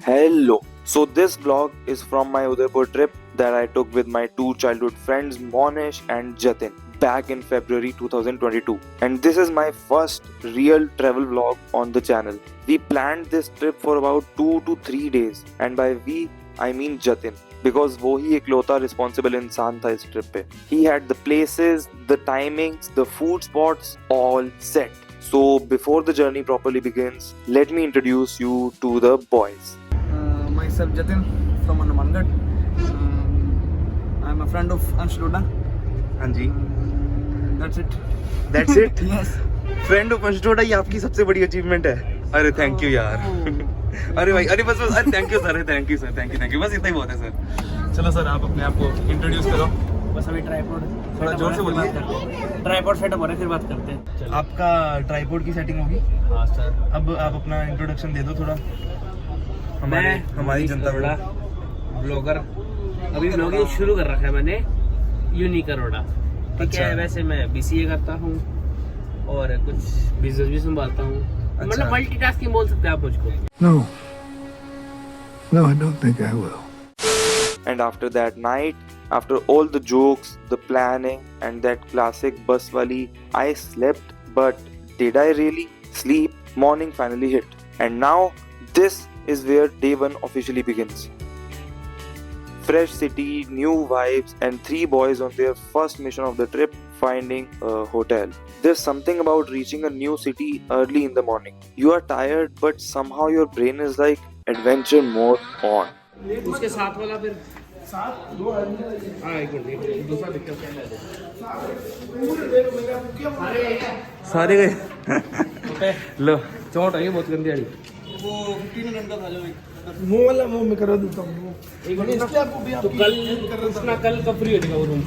Hello. So this vlog is from my Udaipur trip that I took with my two childhood friends Monish and Jatin back in February 2022. And this is my first real travel vlog on the channel. We planned this trip for about 2 to 3 days, and by we I mean Jatin, because वो ही इकलौता responsible इंसान था इस trip पे. He had the places, the timings, the food spots all set. So before the journey properly begins, let me introduce you to the boys. Myself Jatin from Hanumangarh. I'm a friend of Ansh Lodha. हाँ जी. That's it. That's it. Yes. Friend of Ansh Lodha, ये आपकी सबसे बड़ी achievement है. अरे thank you यार. अरे भाई, अरे बस अरे thank you sir, thank you sir, thank you, बस इतना ही बहुत है सर. चलो सर, आप अपने आप को इंट्रोड्यूस करो. बस अभी ट्राइपॉड थोड़ा जोर से बोलिए. ट्राइपॉड सेटअप हो रहा है, फिर बात करते हैं. आपका ट्राइपॉड की सेटिंग होगी. हाँ सर. अब आप अपना इंट्रोडक्शन दे दो थोड़ा. हमारी जनता अरोड़ा, ब्लॉगर. अभी ब्लॉगिंग शुरू कर रखा है मैंने, यूनिक अरोड़ा. ठीक अच्छा. है. वैसे मैं बीसीए करता हूँ और कुछ बिजनेस भी संभालता हूँ. अच्छा. मतलब मल्टीटास्किंग बोल सकते हैं आप मुझको. No, I don't think I will. And after that night, after all the jokes, the planning, and that classic bus wali, I slept. But did I really sleep? Morning finally hit, and now this is where day one officially begins. Fresh city, new vibes, and three boys on their first mission of the trip, finding a hotel. There's something about reaching a new city early in the morning. You are tired, but somehow your brain is like adventure mode on. उसके साथ वाला फिर हाँ एक minute दूसरा दिक्कत सारे गए. लो, चोट है बहुत गंदी वाली. वो 15 मिनट का खा लो. मुंह वाला मुंह में करा देता हूँ. एक मिनट. तो कल उसना कल का फ्री हो जाएगा वो रूम.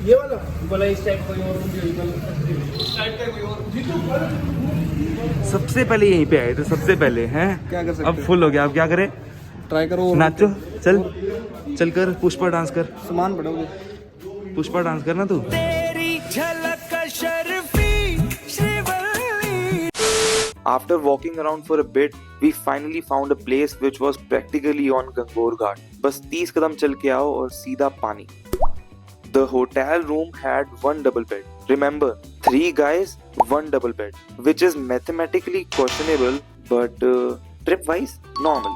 ये वाला बोला इस टाइप कोई और रूम भी कल स्टार्ट कर कोई और. सबसे पहले यहीं पे आए थे, सबसे पहले हैं. क्या कर सकते अब फुल हो गया, अब क्या करें? ट्राई करो. नाचो, चल चल कर पुष्पा डांस कर. सामान बढ़ाओगे. पुष्पा डांस करना तू. After walking around for a bit, we finally found a place which was practically on Gangor Ghat. बस 30 कदम चल के आओ और सीधा पानी. The hotel room had one double bed. Remember, 3 guys, 1 double bed, which is mathematically questionable, but trip-wise, normal.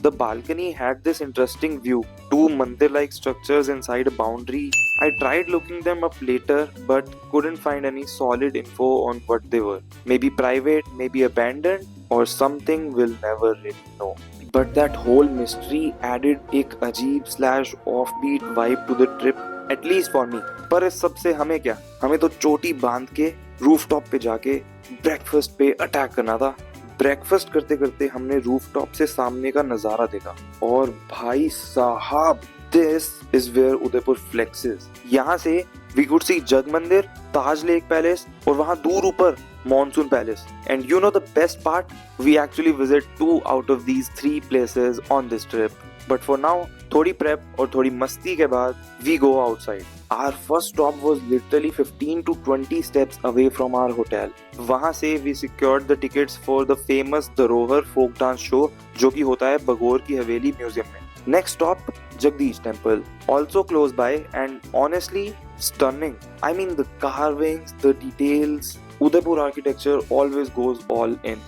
The balcony had this interesting view. 2 mandir-like structures inside a boundary. I tried looking them up later, but couldn't find any solid info on what they were. Maybe private, maybe abandoned, or something we'll never really know. But that whole mystery added एक अजीब / offbeat vibe to the trip, at least for me. पर इस सब से हमें क्या? हमें तो चोटी बांध के रूफटॉप पे जाके ब्रेकफास्ट पे अटैक करना था. ब्रेकफास्ट करते करते हमने रूफटॉप से सामने का नजारा देखा, और भाई साहब, this is where Udaipur flexes. यहाँ से वी कुड सी जग मंदिर, ताज लेक पैलेस, और वहाँ दूर ऊपर monsoon palace. And you know the best part, we actually visit 2 out of these 3 places on this trip. But for now, थोड़ी प्रेप और थोड़ी मस्ती के बाद we go outside. Our first stop was literally 15 to 20 steps away from our hotel. वहाँ से we secured the tickets for the famous Dharohar folk dance show, जो कि होता है बगोर की हवेली म्यूजियम में. Next stop, Jagdish Temple, also close by and honestly stunning. I mean, the carvings, the details, Udaipur architecture always goes all in.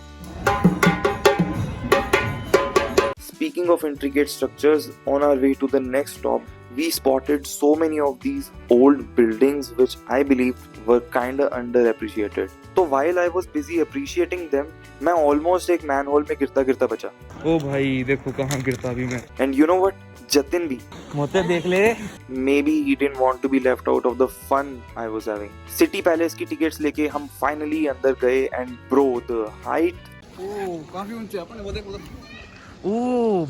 Speaking of intricate structures, on our way to the next stop, we spotted so many of these old buildings which I believed were kinda underappreciated. So while I was busy appreciating them, मैं almost एक manhole में गिरता बचा. ओ भाई, देखो कहाँ गिरता अभी मैं. And you know what? Jatin भी. मोते देख ले. Maybe he didn't want to be left out of the fun I was having. City Palace की टिकट्स लेके हम finally अंदर गए, and bro, the height. ओह, काफी ऊंचा है. अपने वो देख उधर. ओ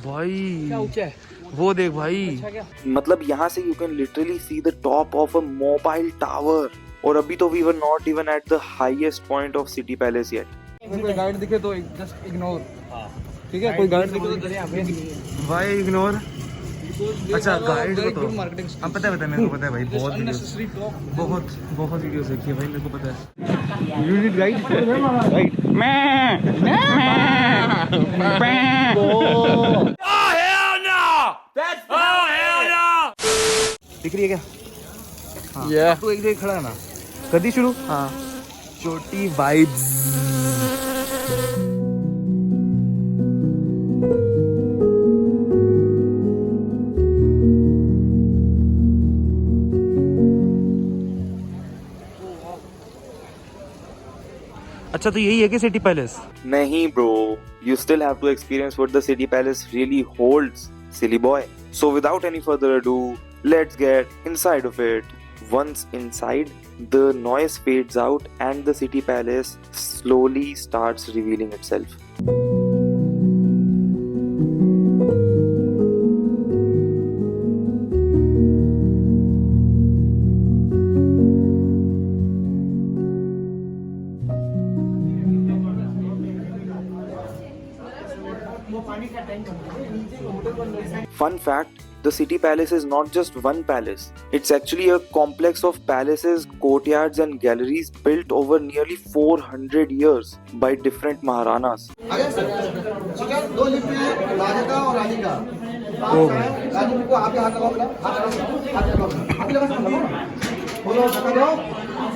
भाई, क्या ऊंचा है वो देख भाई. अच्छा क्या? मतलब यहाँ से you can literally see the top of a mobile tower. और अभी तो we were not even at the highest point of city palace yet. कोई गाइड दिखे तो जस्ट इग्नोर. ठीक है, कोई गाइड दिखे तो. Why ignore? अच्छा गाइड को तो अब पता है मेरे को पता है भाई, बहुत बहुत वीडियोस देखी है भाई, मेरे को पता है। You need guide right. दिख रही है क्या? हाँ yeah. तू एक जगह खड़ा है ना, कर दी शुरू। हाँ चोटी वाइब्स। अच्छा तो यही है कि city palace? Nahi bro, you still have to experience what the city palace really holds, silly boy. So without any further ado, let's get inside of it. Once inside, the noise fades out and the city palace slowly starts revealing itself. Fun fact, the city palace is not just one palace. It's actually a complex of palaces, courtyards and galleries built over nearly 400 years by different Maharanas. दो lift है, राजा का और रानी का। रानी को आपके हाथ लगाओ, हाथ लगाओ, हाथ लगाओ, बोलो धक्का दो।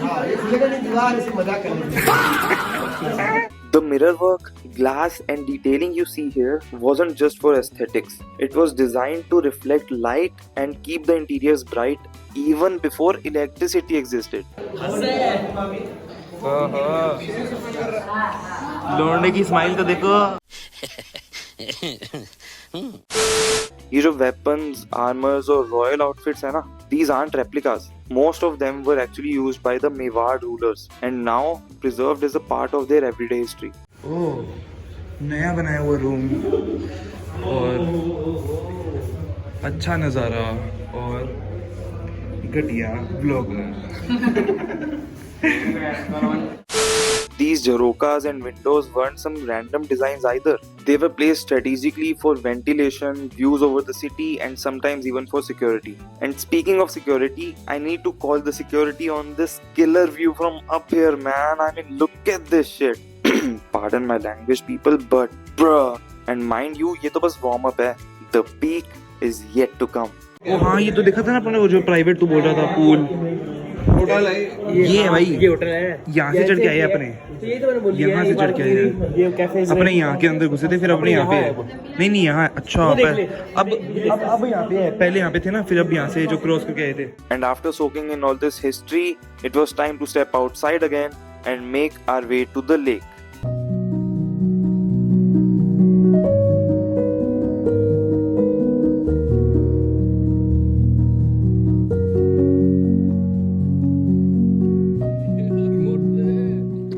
हाँ ये खुलेगा नहीं, दीवार ऐसे मजाक करने। The mirror work, glass and detailing you see here wasn't just for aesthetics. It was designed to reflect light and keep the interiors bright even before electricity existed. लौंडे की स्माइल तो देखो। ये जो weapons, armors और royal outfits है ना, these aren't replicas. Most of them were actually used by the Mewar rulers and now preserved as a part of their everyday history. ओह नया बनाया हुआ रूम और अच्छा नज़ारा और घटिया blogger. These Jarokas and windows weren't some random designs either. They were placed strategically for ventilation, views over the city, and sometimes even for security. And speaking of security, I need to call the security on this killer view from up here, man. I mean, look at this shit. Pardon my language, people, but bruh. And mind you, ये तो बस warm up है. The peak is yet to come. ओ हाँ ये तो देखा था ना अपने, वो जो प्राइवेट तू बोल रहा था, पूल होटल है ये है भाई, ये होटल है। यहाँ से चढ़ के आए अपने, ये तो मैंने बोल दिया यहाँ से चढ़ के आए ये कैफे अपने यहाँ के अंदर घुसे थे, फिर अपने यहाँ पे नहीं नहीं यहाँ अच्छा अब यहाँ पे है, पहले यहाँ पे थे ना, फिर अब यहाँ से जो क्रॉस करके आए थे। And after soaking in all this history, it was time to step outside again and make our way to the lake.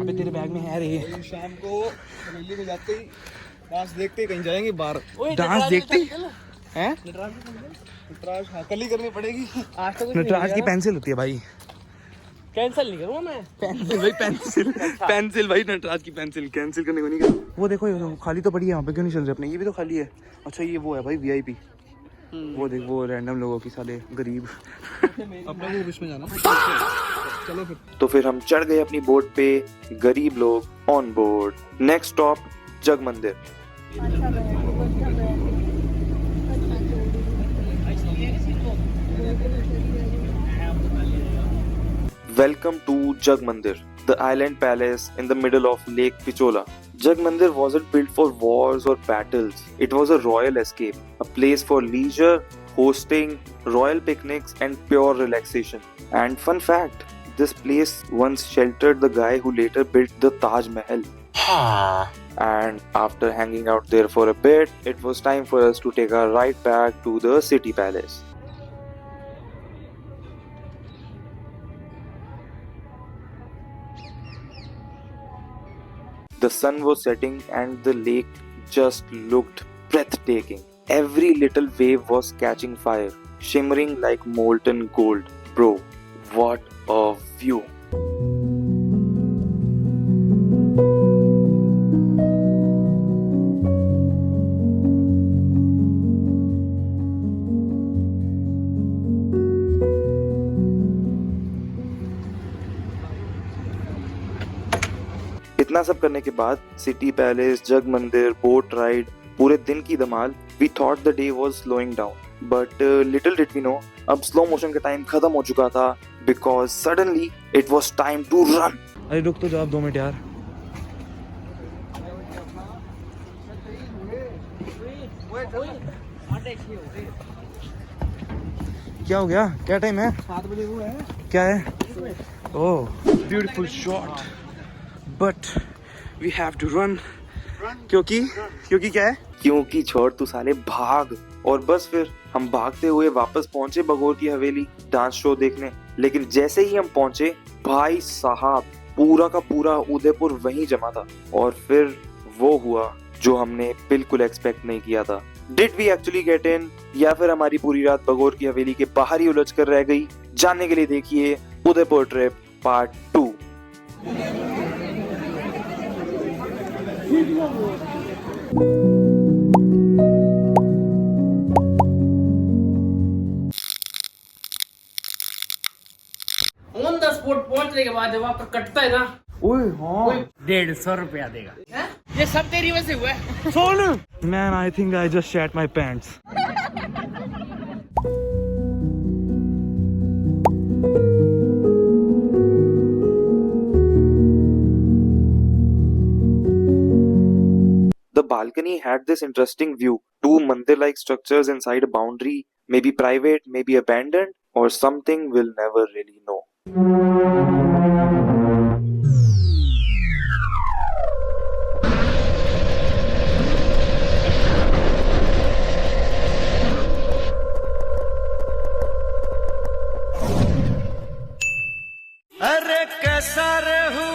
अबे तेरे बैग में है रे। शाम को रैली में जाते ही डांस देखते ही कहीं जाएंगे बाहर। डांस देखते हैं? नटराज हाँ कल ही करनी पड़ेगी। आज तो नटराज की पेंसिल होती है भाई, कैंसिल नहीं करूँगा मैं। पेंसिल भाई पेंसिल पेंसिल भाई, नटराज की पेंसिल कैंसिल करने को नहीं कर। वो देखो ये तो खाली तो पड़ी है यहाँ पे, क्यों नहीं चल रहे अपने? ये भी तो खाली है। अच्छा ये वो है भाई VIP, वो देख वो रैंडम लोगों की, साले गरीब। अपना वो विश में जाना। चलो फिर तो फिर हम चढ़ गए अपनी बोट पे, गरीब लोग ऑन बोर्ड। नेक्स्ट स्टॉप जग मंदिर। Welcome to Jug Mandir, the island palace in the middle of Lake Pichola. Jug Mandir wasn't built for wars or battles. It was a royal escape, a place for leisure, hosting, royal picnics and pure relaxation. And fun fact, this place once sheltered the guy who later built the Taj Mahal. And after hanging out there for a bit, it was time for us to take our ride back to the city palace. The sun was setting and the lake just looked breathtaking. Every little wave was catching fire, shimmering like molten gold. Bro, what a view! इतना सब करने के बाद city palace, जग मंदिर, boat ride, पूरे दिन की धमाल, we thought the day was slowing down but little did we know अब स्लो मोशन का टाइम खत्म हो चुका था because suddenly it was time to run. अरे रुक तो जाओ 2 मिनट यार। क्या हो गया? क्या टाइम है? 7 बजे हुआ है। क्या है? Oh beautiful shot but we have to run क्योंकि क्या है? क्योंकि छोड़ तू साले भाग। और बस फिर हम भागते हुए वापस पहुंचे बगोर की हवेली डांस शो देखने। लेकिन जैसे ही हम पहुंचे भाई साहब पूरा का पूरा उदयपुर वहीं जमा था और फिर वो हुआ जो हमने बिल्कुल एक्सपेक्ट नहीं किया था। Did we actually get in या फिर हमारी पूरी रात बगोर की हवेली के बाहर ही उलझ कर रह गई? जानने के लिए देखिए Udaipur trip part 2। On the spot पहुंचने के बाद जब आपका कटता है ना, ओए हाँ 150 रुपया देगा। ये सब तेरी वजह से हुआ है। Sonu man I think I just शैट my pants. The balcony had this interesting view. 2 mandir-like structures inside a boundary, maybe private, maybe abandoned, or something we'll never really know. अरे कैसा रे हूँ